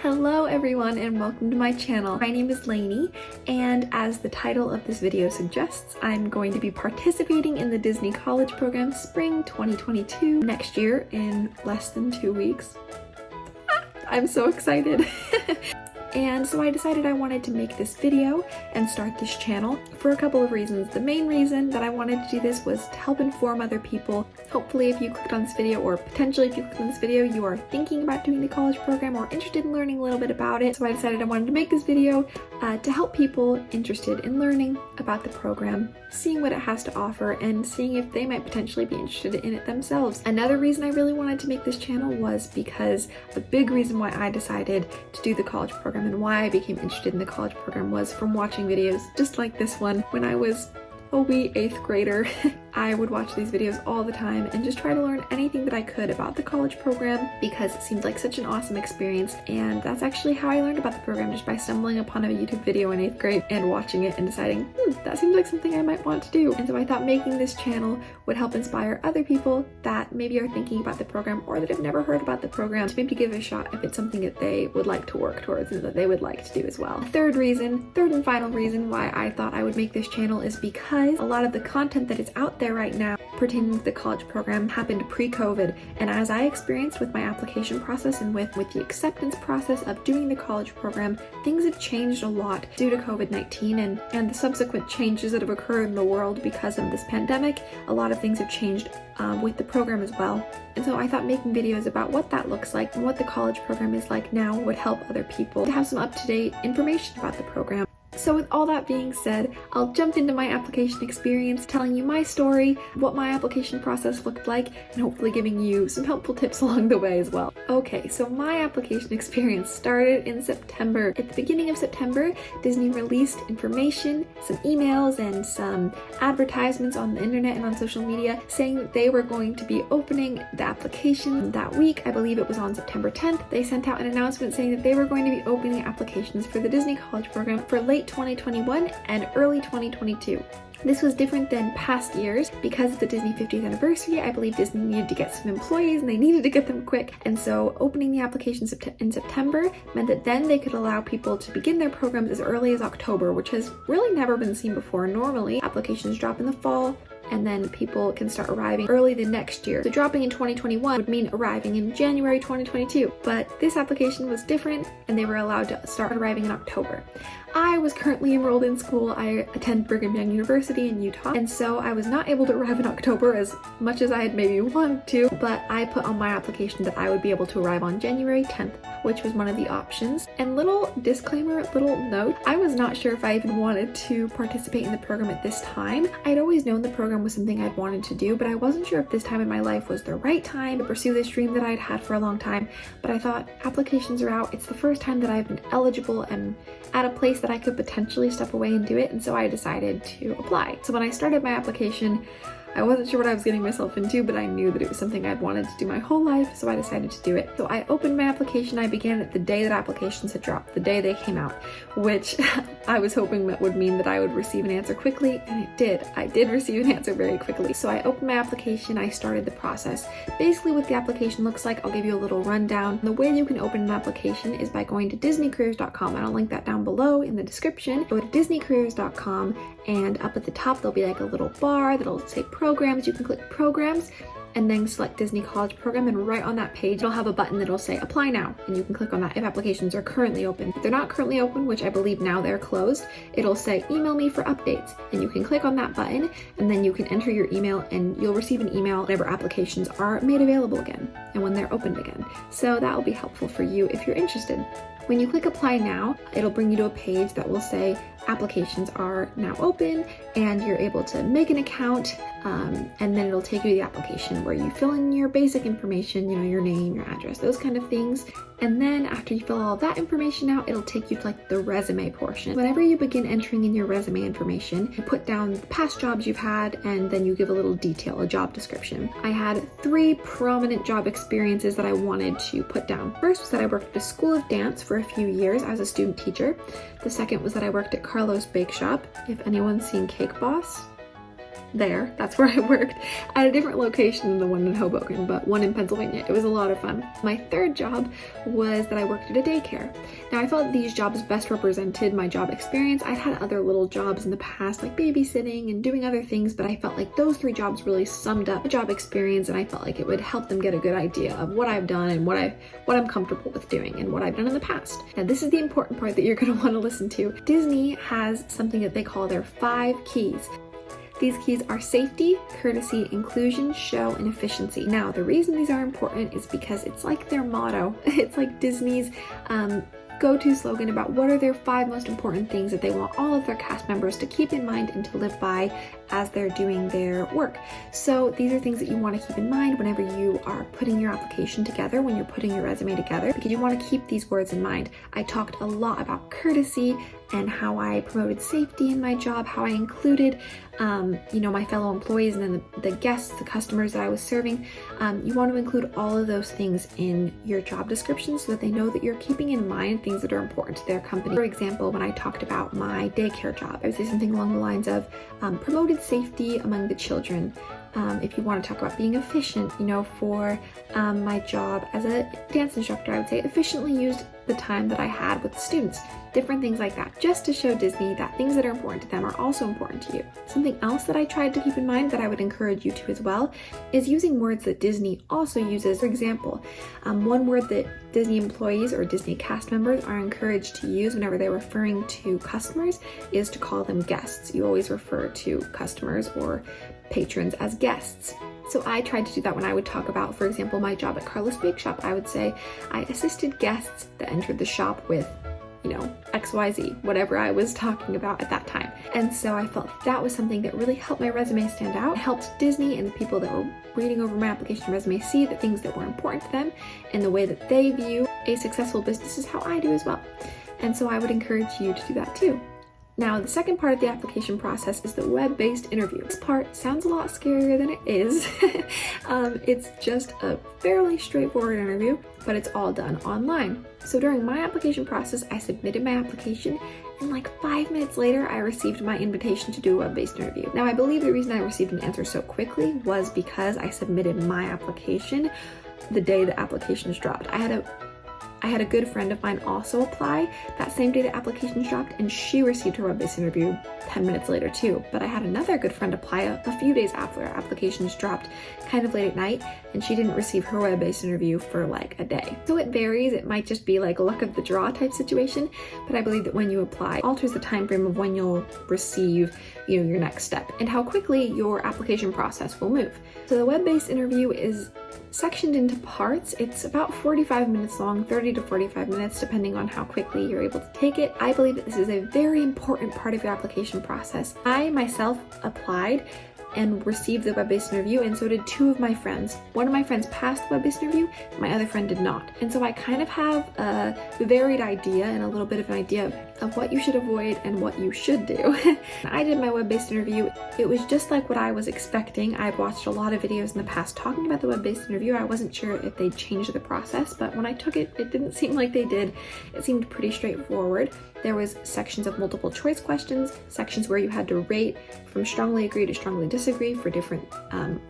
Hello everyone and welcome to my channel. My name is Lainey, and as the title of this video suggests, I'm going to be participating in the Disney College Program Spring 2022 next year in less than 2 weeks. I'm so excited. And so I decided I wanted to make this video and start this channel for a couple of reasons. The main reason that I wanted to do this was to help inform other people. Hopefully if you clicked on this video, or potentially if you clicked on this video, you are thinking about doing the college program or interested in learning a little bit about it. So I decided I wanted to make this video to help people interested in learning about the program, seeing what it has to offer, and seeing if they might potentially be interested in it themselves. Another reason I really wanted to make this channel was because a big reason why I decided to do the college program and why I became interested in the college program was from watching videos just like this one when I was a wee 8th grader. I would watch these videos all the time and just try to learn anything that I could about the college program because it seemed like such an awesome experience, and that's actually how I learned about the program, just by stumbling upon a YouTube video in 8th grade and watching it and deciding, that seems like something I might want to do. And so I thought making this channel would help inspire other people that maybe are thinking about the program or that have never heard about the program to maybe give it a shot if it's something that they would like to work towards and that they would like to do as well. Third and final reason why I thought I would make this channel is because a lot of the content that is out there right now pertaining to the college program happened pre-COVID, and as I experienced with my application process and with the acceptance process of doing the college program, things have changed a lot due to COVID-19 and the subsequent changes that have occurred in the world because of this pandemic. A lot of things have changed with the program as well. And so I thought making videos about what that looks like and what the college program is like now would help other people to have some up-to-date information about the program. So with all that being said, I'll jump into my application experience, telling you my story, what my application process looked like, and hopefully giving you some helpful tips along the way as well. Okay, so my application experience started in September. At the beginning of September, Disney released information, some emails, and some advertisements on the internet and on social media saying that they were going to be opening the application that week. I believe it was on September 10th. They sent out an announcement saying that they were going to be opening applications for the Disney College Program for late 2021 and early 2022. This was different than past years because of the Disney 50th anniversary. I believe Disney needed to get some employees and they needed to get them quick. And so opening the applications in September meant that then they could allow people to begin their programs as early as October, which has really never been seen before. Normally, applications drop in the fall, and then people can start arriving early the next year. So dropping in 2021 would mean arriving in January 2022. But this application was different, and they were allowed to start arriving in October. I was currently enrolled in school. I attend Brigham Young University in Utah, and so I was not able to arrive in October as much as I had maybe wanted to, but I put on my application that I would be able to arrive on January 10th, which was one of the options. And little disclaimer, little note, I was not sure if I even wanted to participate in the program at this time. I'd always known the program was something I'd wanted to do, but I wasn't sure if this time in my life was the right time to pursue this dream that I'd had for a long time. But I thought, applications are out. It's the first time that I've been eligible and at a place that I could potentially step away and do it, and so I decided to apply. So when I started my application, I wasn't sure what I was getting myself into, but I knew that it was something I'd wanted to do my whole life, so I decided to do it. So I opened my application. I began it the day that applications had dropped, the day they came out, which I was hoping that would mean that I would receive an answer quickly, and it did. I did receive an answer very quickly. So I opened my application, I started the process. Basically what the application looks like, I'll give you a little rundown. The way you can open an application is by going to disneycareers.com, and I'll link that down below in the description. Go to disneycareers.com, and up at the top there'll be like a little bar that'll say programs. You can click programs and then select Disney College Program, and right on that page it'll have a button that'll say apply now, and you can click on that if applications are currently open. If they're not currently open, which I believe now they're closed, it'll say email me for updates, and you can click on that button and then you can enter your email and you'll receive an email whenever applications are made available again and when they're opened again. So that will be helpful for you if you're interested. When you click apply now, it'll bring you to a page that will say applications are now open, and you're able to make an account, and then it'll take you to the application where you fill in your basic information, your name, your address, those kind of things. And then after you fill all that information out, it'll take you to like the resume portion. Whenever you begin entering in your resume information, you put down the past jobs you've had, and then you give a little detail, a job description. I had 3 prominent job experiences that I wanted to put down. First was that I worked at a school of dance for a few years as a student teacher. The second was that I worked at Carlos Bake Shop. If anyone's seen Cake Boss, there. That's where I worked at a different location than the one in Hoboken, but one in Pennsylvania. It was a lot of fun. My third job was that I worked at a daycare. Now I felt these jobs best represented my job experience. I'd had other little jobs in the past, like babysitting and doing other things, but I felt like those 3 jobs really summed up the job experience, and I felt like it would help them get a good idea of what I've done and what I'm comfortable with doing and what I've done in the past. Now this is the important part that you're going to want to listen to. Disney has something that they call their 5 keys. These keys are safety, courtesy, inclusion, show, and efficiency. Now, the reason these are important is because it's like their motto. It's like Disney's go-to slogan about what are their 5 most important things that they want all of their cast members to keep in mind and to live by as they're doing their work. So these are things that you want to keep in mind whenever you are putting your application together, when you're putting your resume together, because you want to keep these words in mind. I talked a lot about courtesy and how I promoted safety in my job, how I included my fellow employees and then the guests, the customers that I was serving. You want to include all of those things in your job description so that they know that you're keeping in mind things that are important to their company. For example, when I talked about my daycare job, I would say something along the lines of promoted safety among the children. If you want to talk about being efficient, for my job as a dance instructor, I would say efficiently used the time that I had with the students. Different things like that, just to show Disney that things that are important to them are also important to you. Something else that I tried to keep in mind that I would encourage you to as well is using words that Disney also uses. For example, one word that Disney employees or Disney cast members are encouraged to use whenever they're referring to customers is to call them guests. You always refer to customers or patrons as guests. So I tried to do that when I would talk about, for example, my job at Carlos Bake Shop. I would say I assisted guests that entered the shop with, XYZ, whatever I was talking about at that time. And so I felt that was something that really helped my resume stand out. It helped Disney and the people that were reading over my application resume see the things that were important to them and the way that they view a successful business is how I do as well. And so I would encourage you to do that too. Now, the second part of the application process is the web-based interview. This part sounds a lot scarier than it is. It's just a fairly straightforward interview, but it's all done online. So during my application process, I submitted my application, and like 5 minutes later, I received my invitation to do a web-based interview. Now, I believe the reason I received an answer so quickly was because I submitted my application the day the applications dropped. I had a good friend of mine also apply that same day the applications dropped, and she received her web-based interview 10 minutes later too. But I had another good friend apply a few days after our applications dropped, kind of late at night, and she didn't receive her web-based interview for like a day. So it varies. It might just be like a luck of the draw type situation, but I believe that when you apply, it alters the time frame of when you'll receive, your next step and how quickly your application process will move. So the web-based interview is sectioned into parts. It's about 45 minutes long, 30 to 45 minutes, depending on how quickly you're able to take it. I believe that this is a very important part of your application process. I myself applied and received the web-based interview, and so did 2 of my friends. One of my friends passed the web-based interview, my other friend did not. And so I kind of have a varied idea and a little bit of an idea of what you should avoid and what you should do. I did my web-based interview. It was just like what I was expecting. I'd watched a lot of videos in the past talking about the web-based interview. I wasn't sure if they'd changed the process, but when I took it, it didn't seem like they did. It seemed pretty straightforward. There was sections of multiple choice questions, sections where you had to rate from strongly agree to strongly disagree for different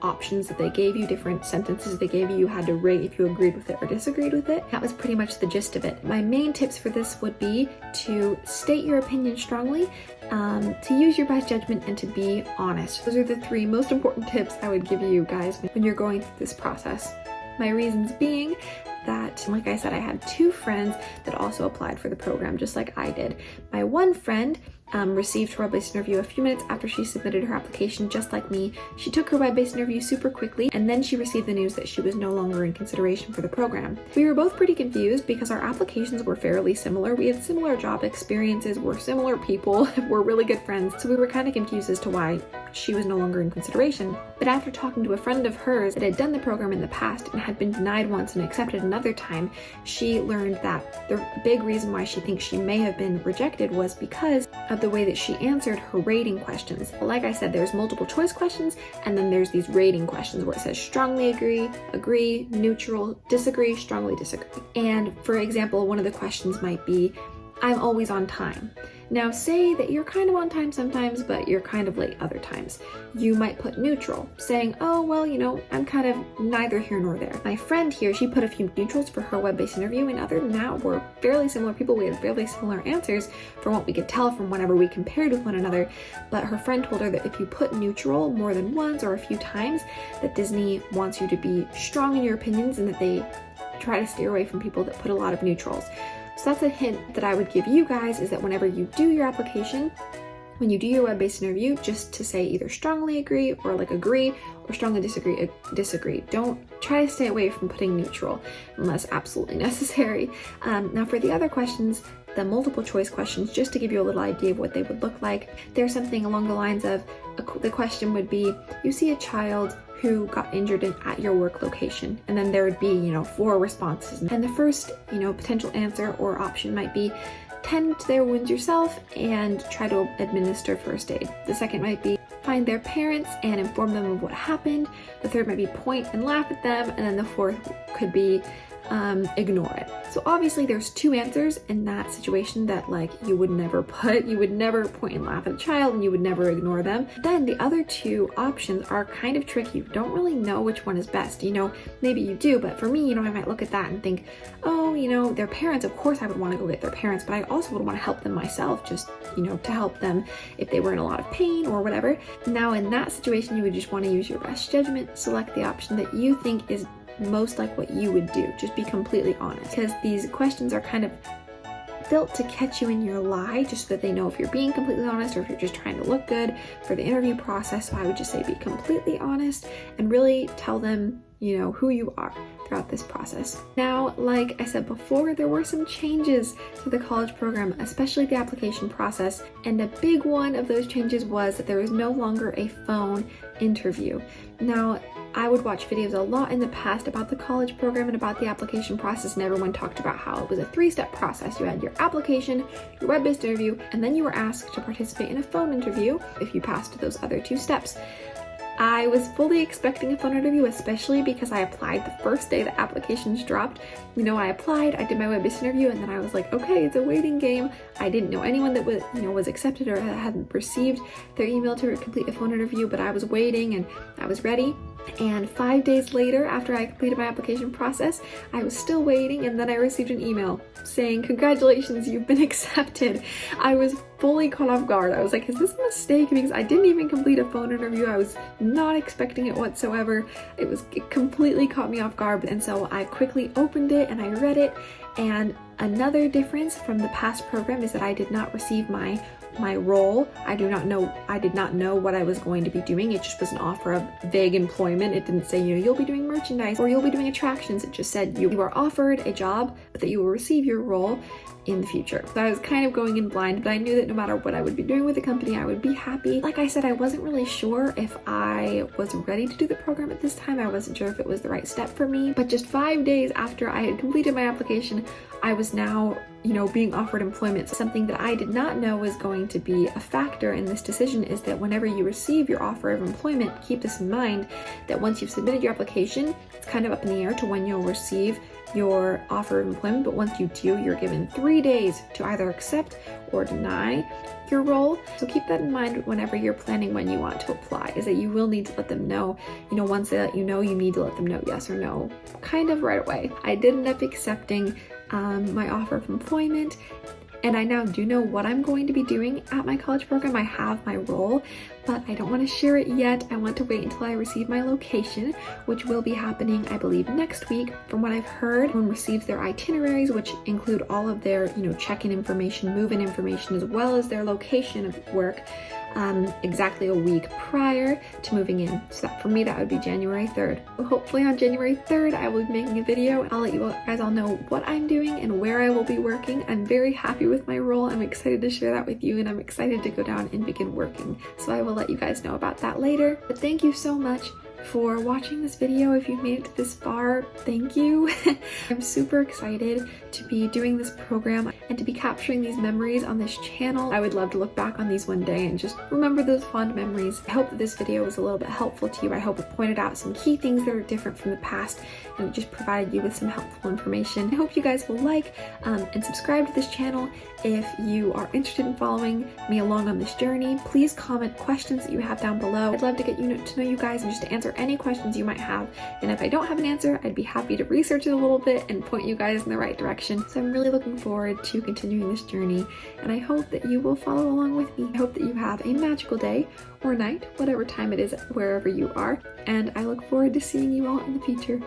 options that they gave you, different sentences they gave you. You had to rate if you agreed with it or disagreed with it. That was pretty much the gist of it. My main tips for this would be to state your opinion strongly, to use your best judgment, and to be honest. Those are the 3 most important tips I would give you guys when you're going through this process. My reasons being that, like I said, I had 2 friends that also applied for the program just like I did. My one friend received her web-based interview a few minutes after she submitted her application, just like me. She took her web-based interview super quickly, and then she received the news that she was no longer in consideration for the program. We were both pretty confused because our applications were fairly similar. We had similar job experiences, we're similar people, we're really good friends, so we were kind of confused as to why she was no longer in consideration. But after talking to a friend of hers that had done the program in the past and had been denied once and accepted another time, she learned that the big reason why she thinks she may have been rejected was because of the way that she answered her rating questions. Like I said, there's multiple choice questions, and then there's these rating questions where it says strongly agree, neutral, disagree, strongly disagree. And for example, one of the questions might be, I'm always on time. Now say that you're kind of on time sometimes, but you're kind of late other times. You might put neutral, saying, oh, well, you know, I'm kind of neither here nor there. My friend here, she put a few neutrals for her web-based interview, and other than that, we're fairly similar people. We had fairly similar answers from what we could tell from whenever we compared with one another. But her friend told her that if you put neutral more than once or a few times, that Disney wants you to be strong in your opinions and that they try to steer away from people that put a lot of neutrals. So that's a hint that I would give you guys, is that whenever you do your application, when you do your web-based interview, just to say either strongly agree or like agree, or strongly disagree. Don't try to stay away from putting neutral unless absolutely necessary. Now for the other questions, the multiple choice questions, just to give you a little idea of what they would look like, there's something along the lines of, the question would be, you see a child who got injured at your work location, and then there would be, 4 responses. And the first, potential answer or option might be, tend to their wounds yourself and try to administer first aid. The second might be, find their parents and inform them of what happened. The third might be, point and laugh at them. And then the fourth could be, ignore it. So obviously there's 2 answers in that situation that you would never point and laugh at a child, and you would never ignore them. Then the other 2 options are kind of tricky. You don't really know which one is best. Maybe you do, but for me, I might look at that and think, oh, their parents, of course I would want to go get their parents, but I also would want to help them myself, just, to help them if they were in a lot of pain or whatever. Now in that situation, you would just want to use your best judgment, select the option that you think is most like what you would do. Just be completely honest, because these questions are kind of built to catch you in your lie, just so that they know if you're being completely honest or if you're just trying to look good for the interview process. So I would just say be completely honest and really tell them, who you are throughout this process. Now, like I said before, there were some changes to the college program, especially the application process, and a big one of those changes was that there was no longer a phone interview. Now, I would watch videos a lot in the past about the college program and about the application process, and everyone talked about how it was a 3-step process. You had your application, your web-based interview, and then you were asked to participate in a phone interview if you passed those other 2 steps. I was fully expecting a phone interview, especially because I applied the first day the applications dropped. I applied, I did my web-based interview, and then I was like, okay, it's a waiting game. I didn't know anyone that was accepted or hadn't received their email to complete a phone interview, but I was waiting and I was ready. And 5 days later, after I completed my application process, I was still waiting, and then I received an email saying, congratulations, you've been accepted. I was fully caught off guard. I was like, is this a mistake? Because I didn't even complete a phone interview. I was not expecting it whatsoever. It completely caught me off guard. And so I quickly opened it and I read it. And another difference from the past program is that I did not receive my role. I did not know what I was going to be doing. It just was an offer of vague employment. It didn't say, you'll be doing merchandise or you'll be doing attractions. It just said you are offered a job, but that you will receive your role in the future. So I was kind of going in blind, but I knew that no matter what I would be doing with the company, I would be happy. Like I said, I wasn't really sure if I was ready to do the program at this time. I wasn't sure if it was the right step for me, but just 5 days after I had completed my application, I was now, being offered employment. So something that I did not know was going to be a factor in this decision is that whenever you receive your offer of employment, keep this in mind, that once you've submitted your application, it's kind of up in the air to when you'll receive your offer of employment, but once you do, you're given 3 days to either accept or deny your role. So keep that in mind whenever you're planning when you want to apply, is that you will need to let them know, once they let you know, you need to let them know yes or no, kind of right away. I did end up accepting my offer of employment, and I now do know what I'm going to be doing at my college program. I have my role, but I don't want to share it yet. I want to wait until I receive my location, which will be happening, I believe, next week. From what I've heard, everyone receives their itineraries, which include all of their, check-in information, move-in information, as well as their location of work, exactly a week prior to moving in. So that, for me, that would be January 3rd. So hopefully on January 3rd, I will be making a video. I'll let you guys all know what I'm doing and where I will be working. I'm very happy with my role. I'm excited to share that with you, and I'm excited to go down and begin working. So I will let you guys know about that later. But thank you so much for watching this video. If you've made it to this far, thank you. I'm super excited to be doing this program and to be capturing these memories on this channel. I would love to look back on these one day and just remember those fond memories. I hope that this video was a little bit helpful to you. I hope it pointed out some key things that are different from the past and it just provided you with some helpful information. I hope you guys will like and subscribe to this channel if you are interested in following me along on this journey. Please comment questions that you have down below. I'd love to get to know you guys and just to answer any questions you might have. And if I don't have an answer, I'd be happy to research it a little bit and point you guys in the right direction. So I'm really looking forward to continuing this journey, and I hope that you will follow along with me. I hope that you have a magical day or night, whatever time it is, wherever you are, and I look forward to seeing you all in the future.